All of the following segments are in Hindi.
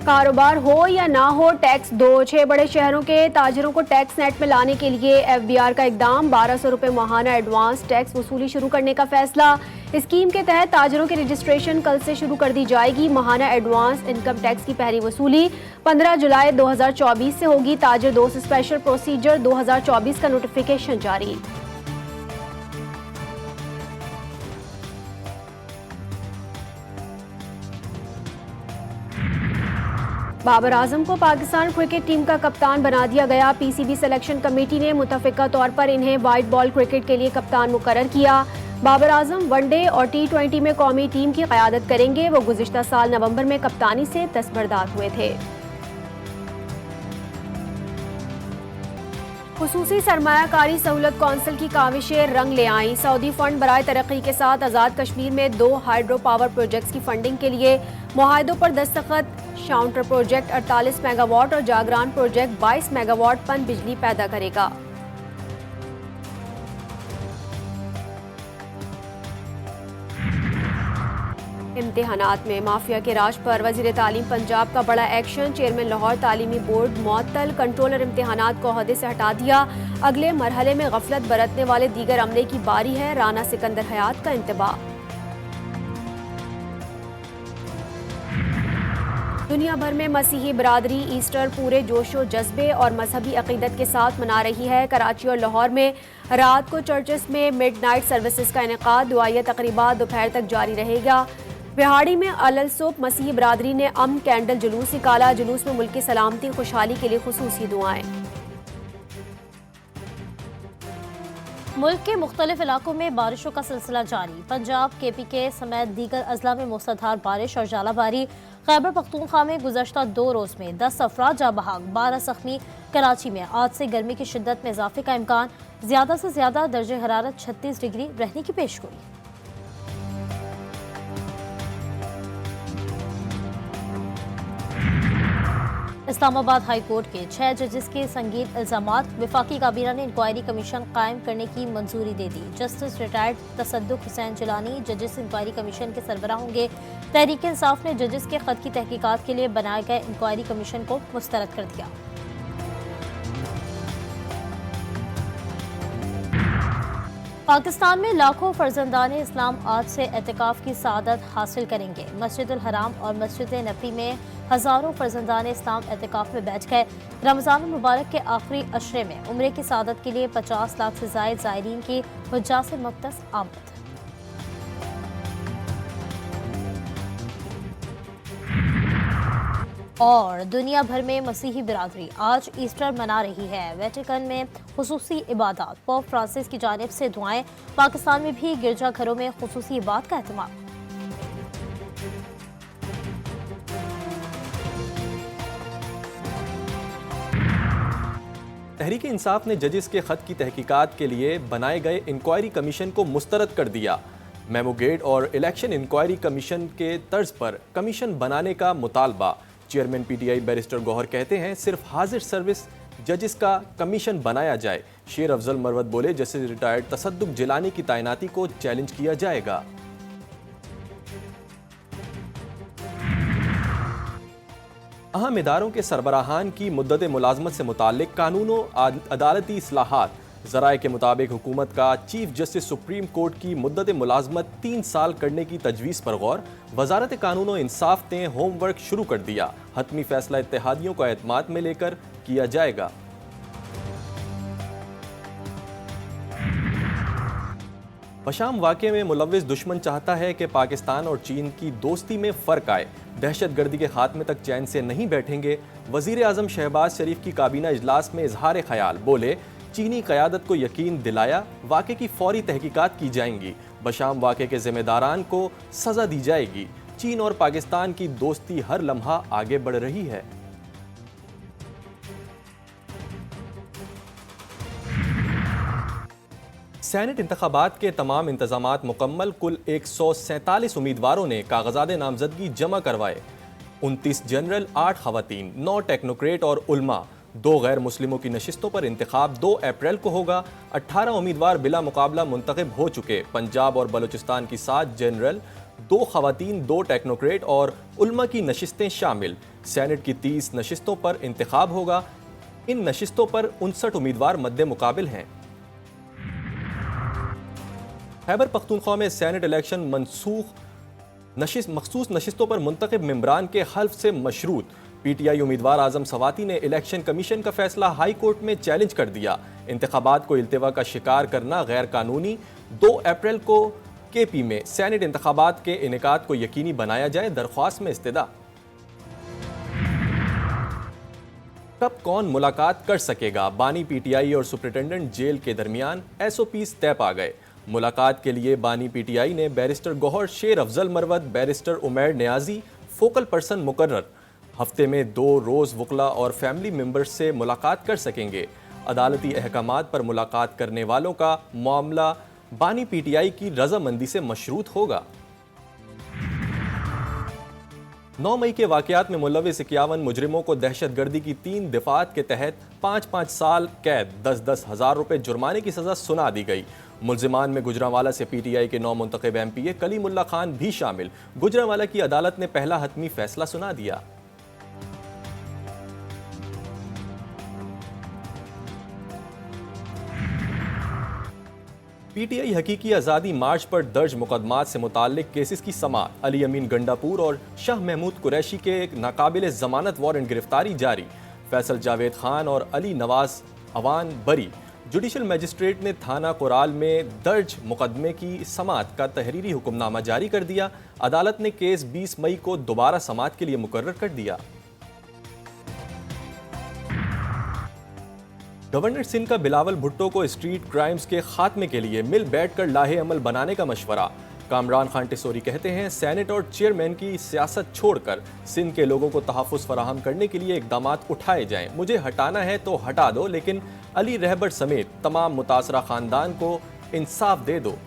कारोबार हो या ना हो, टैक्स दो। 6 बड़े शहरों के ताजरों को टैक्स नेट में लाने के लिए एफबीआर का इकदाम। 1200 रुपए माहाना एडवांस टैक्स वसूली शुरू करने का फैसला। स्कीम के तहत ताजरों की रजिस्ट्रेशन कल से शुरू कर दी जाएगी। माहाना एडवांस इनकम टैक्स की पहली वसूली 15 जुलाई 2024 से होगी। ताजर 2 से स्पेशल प्रोसीजर 2024 का नोटिफिकेशन जारी। बाबर आजम को पाकिस्तान क्रिकेट टीम का कप्तान बना दिया गया। पीसीबी सिलेक्शन कमेटी ने मुतफिका तौर पर इन्हें वाइट बॉल क्रिकेट के लिए कप्तान मुकर्रर किया। बाबर आजम वनडे और T20 में कौमी टीम की क़यादत करेंगे। वो गुज़िश्ता साल नवंबर में कप्तानी से दस्तबरदार हुए थे। खुसूसी सरमायाकारी सहूलत कौंसिल की काविशें रंग ले आईं। सऊदी फंड बराए तरक्की के साथ आज़ाद कश्मीर में 2 हाइड्रो पावर प्रोजेक्ट्स की फंडिंग के लिए मुआहदों पर दस्तखत। शाउंटर प्रोजेक्ट 48 मेगावाट और जागरान प्रोजेक्ट 22 मेगावाट पन बिजली पैदा करेगा। इम्तिहानात में माफिया के राज पर वजीर तालीम पंजाब का बड़ा एक्शन। चेयरमैन लाहौर तालीमी बोर्ड मुअत्तल। कंट्रोलर इम्तिहानात को ओहदे से हटा दिया। अगले मरहले में गफलत बरतने वाले दीगर अमले की बारी है। राना सिकंदर हयात का इंतबाह। दुनिया भर में मसीही बरादरी ईस्टर पूरे जोशो जज्बे और मजहबी अकीदत के साथ मना रही है। कराची और लाहौर में रात को चर्चेस में मिडनाइट सर्विसेज का इनेकाद। दुआया तकरीबात दोपहर तक जारी रहेगा। बिहाड़ी में अलल सुबह मसीही बरादरी ने कैंडल जुलूस निकाला। जुलूस में मुल्क की सलामती खुशहाली के लिए खुसूसी दुआएं। मुल्क के मुख्तलिफ इलाकों में बारिशों का सिलसिला जारी। पंजाब, KPK समेत दीगर अजला में मूसलाधार बारिश और जालाबारी। खैबर पख्तूनख्वा में गुज़श्ता 2 रोज़ में 10 अफराद जाँ बहक, 12 ज़ख्मी। कराची में आज से गर्मी की शिद्दत में इजाफे का इम्कान। ज़्यादा से ज़्यादा दर्जे हरारत 36 डिग्री रहने की पेशगोई। इस्लामाबाद हाई कोर्ट के 6 जजेस के संगीन इल्जामात। वफाकी काबीना ने इंक्वायरी कमीशन कायम करने की मंजूरी दे दी। जस्टिस रिटायर्ड तसद्दुक हुसैन जिलानी जजेस इंक्वायरी कमीशन के सरबराह होंगे। तहरीक इंसाफ ने जजेस के खत की तहकीकात के लिए बनाए गए इंक्वायरी कमीशन को मुस्तरद कर दिया। पाकिस्तान में लाखों फर्जंदान इस्लाम आज से एतिकाफ की सादत हासिल करेंगे। मस्जिदुल हराम और मस्जिद नबी में हज़ारों फर्जंदान इस्लाम एतिकाफ में बैठ गए। रमज़ान मुबारक के आखिरी अशरे में उम्रे की सादत के लिए 50 लाख से ज़ायद ज़ायरीन की हुज्जाज से मुख्तस आमद। और दुनिया भर में मसीही बिरादरी आज ईस्टर मना रही है। वेटिकन में खुसूसी इबादत। पोप फ्रांसिस की जानिब से दुआएं। पाकिस्तान में भी गिरजाघरों में खुसूसी इबादत का एहतमाम। तहरीक इंसाफ ने जजेस के खत की तहकीकात के लिए बनाए गए इंक्वायरी कमीशन को मुस्तरद कर दिया। मेमोगेट और इलेक्शन इंक्वायरी कमीशन के तर्ज पर कमीशन बनाने का मुतालबा। चेयरमैन PTI बैरिस्टर गौहर कहते हैं सिर्फ हाजिर सर्विस जजेस का कमीशन बनाया जाए। शेर अफजल मरवत बोले जस्टिस रिटायर्ड तसद्दुक जिलानी की तैनाती को चैलेंज किया जाएगा। अहम इदारों के सरबराहान की मुद्दत मुलाजमत से मुताल्लिक कानूनों अदालती इस्लाहात। ज़राए के मुताबिक हुकूमत का चीफ जस्टिस सुप्रीम कोर्ट की मुद्दत मुलाजमत 3 साल करने की तजवीज़ पर गौर। वजारत कानून और इंसाफ ने होमवर्क शुरू कर दिया। हतमी फैसला इत्तेहादियों को एतमाद में लेकर किया जाएगा। बशाम वाक़े में मुलव्विस दुश्मन चाहता है कि पाकिस्तान और चीन की दोस्ती में फ़र्क आए। दहशतगर्दी के खात्मे तक चैन से नहीं बैठेंगे। वज़ीर आज़म शहबाज शरीफ की काबीना इजलास में इजहार ख्याल। बोले चीनी क़यादत को यकीन दिलाया वाक़े की फौरी तहकीकात की जाएंगी। बशाम वाक़े के ज़िम्मेदारान को सज़ा दी जाएगी। चीन और पाकिस्तान की दोस्ती हर लम्हा आगे बढ़ रही है। सेनेट इंतखाबात के तमाम इंतजामात मुकम्मल। कुल 147 उम्मीदवारों ने कागजात नामजदगी जमा करवाए। 29 जनरल, 8 खवातीन, 9 टेक्नोक्रेट और उलमा। 2 गैर मुस्लिमों की नशिस्तों पर इंतखाब 2 अप्रैल को होगा। 18 उम्मीदवार बिला मुकाबला मुंतखब हो चुके। पंजाब और बलूचिस्तान की 7 जनरल, 2 खवातीन, 2 टेक्नोक्रेट और उलमा की नशिस्तें शामिल। सेनेट की 30 नशिस्तों पर इंतखाब होगा। इन नशिस्तों पर 59 उम्मीदवार मद्दे मुकाबिल हैं। खैबर पख्तूनख्वा में सेनेट इलेक्शन मखसूस नशिस्तों पर मुंतखब मेंबरान के हल्फ से मशरूत। पीटीआई उम्मीदवार आजम सवाती ने इलेक्शन कमीशन का फैसला हाई कोर्ट में चैलेंज कर दिया। इंतखाबात को इल्तिवा का शिकार करना गैर कानूनी। 2 अप्रैल को केपी में सेनेट इंतखाबात के इनेकाद को यकीनी बनाया जाए, दरख्वास्त में इस्तदा। कब कौन मुलाकात कर सकेगा? बानी पीटीआई और सुपरिटेंडेंट जेल के दरमियान एसओपीज तय पा गए। मुलाकात के लिए बानी पीटीआई ने barrister Gohar Sher Afzal Marwat, barrister Umair Niazi focal person मुकर्रर। हफ्ते में 2 रोज़ वकला और फैमिली मेंबर्स से मुलाकात कर सकेंगे। अदालती अहकामात पर मुलाकात करने वालों का मामला बानी पीटीआई की रजामंदी से मशरूत होगा। 9 मई के वाकयात में मुलविस 51 मुजरिमों को दहशतगर्दी की 3 दफात के तहत 5-5 साल कैद, 10-10 हज़ार रुपए जुर्माने की सजा सुना दी गई। मुलजिमान में गुजरांवाला से पीटीआई के 9 मुंतखब एमपीए कलीमुल्ला खान भी शामिल। गुजरांवाला की अदालत ने पहला हतमी फैसला सुना दिया। पीटीआई हकीकी आज़ादी मार्च पर दर्ज मुकदमात से मुताल्लिक केसेस की समाअत। अली अमीन गंडापुर और शाह महमूद कुरैशी के एक नाकाबिल जमानत वारंट गिरफ्तारी जारी। फैसल जावेद खान और अली नवाज अवान बरी। जुडिशल मजिस्ट्रेट ने थाना कोराल में दर्ज मुकदमे की समाअत का तहरीरी हुक्मनामा जारी कर दिया। अदालत ने केस 20 मई को दोबारा समाअत के लिए मुकर्रर कर दिया। गवर्नर सिंध का बिलावल भुट्टो को स्ट्रीट क्राइम्स के खात्मे के लिए मिल बैठकर लाहे अमल बनाने का मशवरा। कामरान खान टिसोरी कहते हैं, सेनेट और चेयरमैन की सियासत छोड़कर सिंध के लोगों को तहफ़्फ़ुज़ फराहम करने के लिए इक़दामात उठाए जाएं। मुझे हटाना है तो हटा दो, लेकिन अली रहबर समेत तमाम मुतासरा खानदान को इंसाफ दे दो।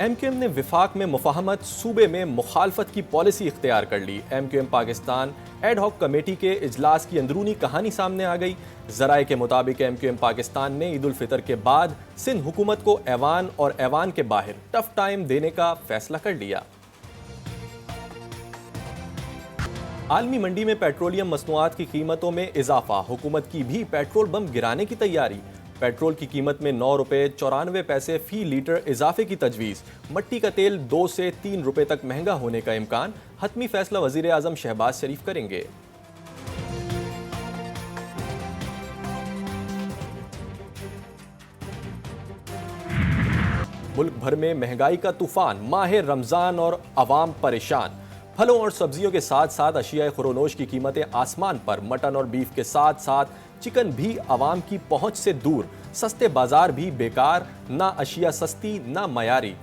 एमक्यूएम ने विफाक में मुफाहमत, सूबे में मुखालफत की पॉलिसी इख्तियार कर ली। MQM Pakistan ad hoc committee के इजलास की अंदरूनी कहानी सामने आ गई। जराए के मुताबिक एमक्यूएम पाकिस्तान ने ईद उल फितर के बाद सिंध हुकूमत को ऐवान और ऐवान के बाहर टफ टाइम देने का फैसला कर लिया। आलमी मंडी में पेट्रोलियम मसनूआत की कीमतों में इजाफा। हुकूमत की भी पेट्रोल बम गिराने की तैयारी। पेट्रोल की कीमत में 9 रुपये 94 पैसे फी लीटर इजाफे की तजवीज़। मट्टी का तेल 2 से 3 रुपये तक महंगा होने का इम्कान। हतमी फैसला वज़ीर आज़म शहबाज शरीफ करेंगे। मुल्क भर में महंगाई का तूफान। माह रमज़ान और अवाम परेशान। फलों और सब्जियों के साथ साथ अशिया खुरोनोश की कीमतें आसमान पर। मटन और बीफ के साथ साथ चिकन भी आवाम की पहुंच से दूर। सस्ते बाजार भी बेकार। ना अशिया सस्ती ना मयारी।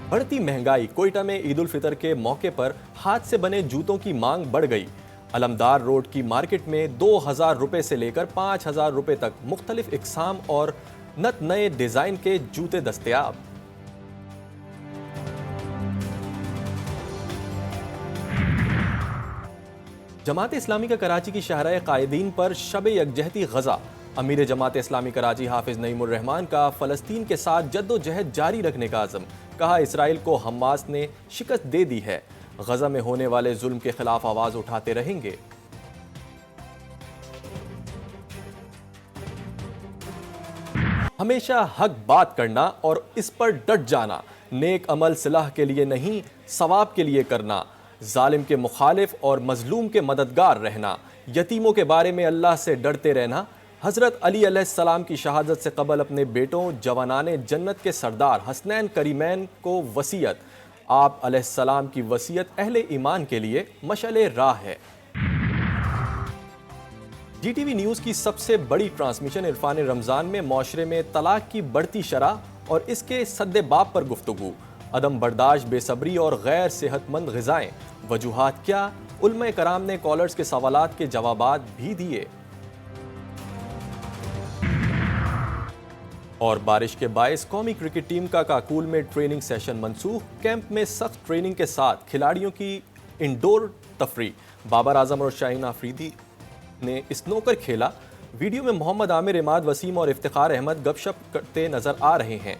बढ़ती महंगाई। कोयटा में ईद उल फितर के मौके पर हाथ से बने जूतों की मांग बढ़ गई। अलमदार रोड की मार्केट में 2000 रुपए से लेकर 5000 रुपए तक मुख्तलिफ इकसाम और नत नए डिजाइन के जूते दस्तयाब। जमात इस्लामी का कराची की शाहराह कायदीन पर शब यकजहती गज़ा। अमीर जमात इस्लामी कराची हाफिज नईमुर रहमान का फ़लस्तीन के साथ जद्दोजहद जारी रखने का आज़म। कहा, इसराइल को हमास ने शिकस्त दे दी है। गज़ा में होने वाले जुल्म के खिलाफ आवाज़ उठाते रहेंगे। हमेशा हक बात करना और इस पर डट जाना। नेक अमल सलाह के लिए नहीं, सवाब के लिए करना। जालिम के मुखालिफ और मजलूम के मददगार रहना। यतीमों के बारे में अल्लाह से डरते रहना। हज़रत अली अलैहिस्सलाम की शहादत से कबल अपने बेटों जवानाने जन्नत के सरदार हसनैन करीमैन को वसीयत। आप अलैहिस्सलाम की वसीयत अहले ईमान के लिए मशअले राह है। जीटीवी न्यूज़ की सबसे बड़ी ट्रांसमिशन इरफान रमज़ान में मौशरे में तलाक की बढ़ती शरह और इसके सद्देबाब पर गुफ्तगू। अदम बर्दाश्त, बेसब्री और गैर सेहतमंद ग़िज़ाएं। वजूहात क्या? उलमा कराम ने कॉलर्स के सवालात के जवाबात भी दिए। और बारिश के बायस कौमी क्रिकेट टीम का काकूल में ट्रेनिंग सेशन मनसूख। कैंप में सख्त ट्रेनिंग के साथ खिलाड़ियों की इंडोर तफरी। बाबर आजम और शाहीन आफरीदी ने स्नोकर खेला। वीडियो में मोहम्मद आमिर, इमाद वसीम और इफ्तिखार अहमद गपशप करते नजर आ रहे हैं।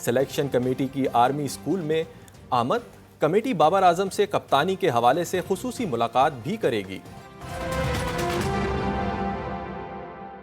सिलेक्शन कमेटी की आर्मी स्कूल में आमद, कमेटी बाबर आजम से कप्तानी के हवाले से खुसूसी मुलाकात भी करेगी।